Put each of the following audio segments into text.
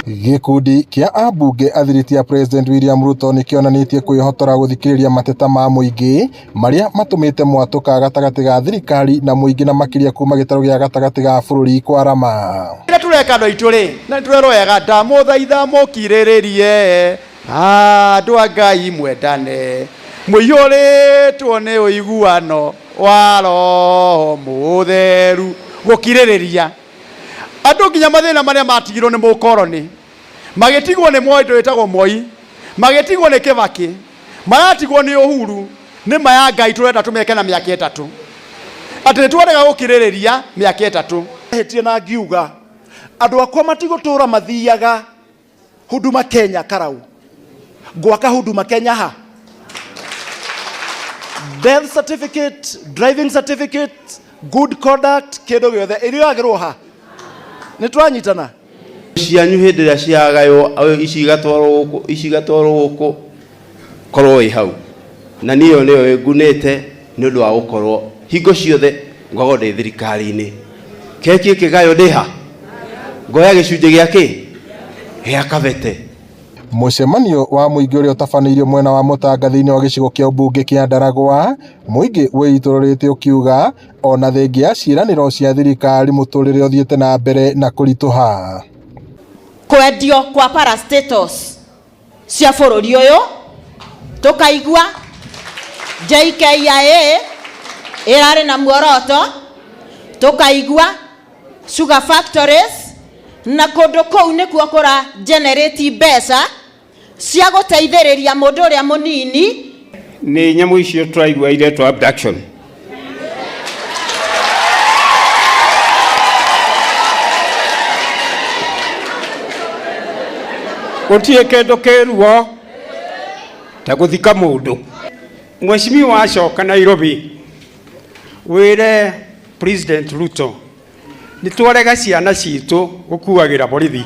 Gikundi kia ambunge athiriti ya President William Ruto nikionanitie kwihotora guthikiriria mateta ma Mũingĩ maria matumite mwatuka gatagati ga thirikari na Mũingĩ na makiria kuma gitaro gia gatagati ga bururi kwarama. Tureka ndo ituri na tureroyaga ndamuthaitha mukiriririe andu a Ngai mwendane muiyuritwo ni uiguano wa Roho Mutheru gukiririria andu nginya mathina maria matigirwo ni mukoroni magitigwo ni Moi twitagwo Moi magitigwo ni Kibaki maratigwo ni Uhuru ni maya Ngai turenda tumeke na miaka 3 ati twarega gukiririria miaka 3 hetie na ngiuga andu akwa matigotura mathiaga Huduma Kenya karau gwaka Huduma Kenya ha death certificate, driving certificate, good conduct kido giothe irio agirwo ha nitwanyitana cianyu hindi ria ciagayo icigatwarwo guku korwo i hau na niyo ngunite ni undu wa gukorwo hingo ciothe ngogo ndi thirikari-ini keki kigayo ndiha ngoya gicunje giake gĩa Kabete. Mucemanio wa Mũingĩ uria utafanĩirio mwena wa Mũtanga thĩinĩ wa gĩcigo kĩa ũmbunge kĩa Ndaragwa, Mũingĩ wĩitũrũrĩte ukiuga ona thengia ya ciĩranĩro cia thirikari mũtũrĩre ũthiĩte na mbere na kũritũha. Kwendio kwa parastatus cia bũrũri ũyũ tukaigua JKIA irarĩ na muoroto, tukaigua sugar factories na kũndũ kũu nĩkuo kũra generate mbeca cia gũteithĩrĩria mũndũ ũrĩa mũnini. Nĩ nyamũ icio tũraigua iretwo abduction. Gũtirĩ kĩndũ kĩruo ta gũthika mũndũ. Mheshimiwa wacoka Nairobi wĩre President Ruto nitwarega ciana citũ gukuagira borithi.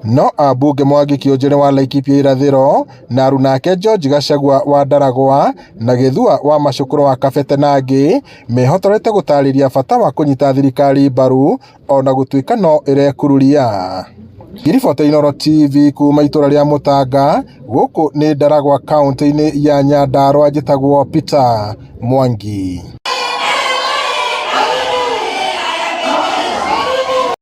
No ambunge Mwangi Kĩũnjũrĩ wa Laikipia irathĩro na Runake George Gachagua wa Ndaragwa na Gĩthua wa Macukuru wa Kabete na angĩ mehotorete gũtarĩria bata wa kũnyita thirikari mbaru ona gũtuĩka no ĩrekururia. Iribota Inooro TV kuma itũra rĩa Mũtanga gũkũ nĩ Ndaragwa kaunti-inĩ ya Nyandarua njĩtagwo Peter Mwangi.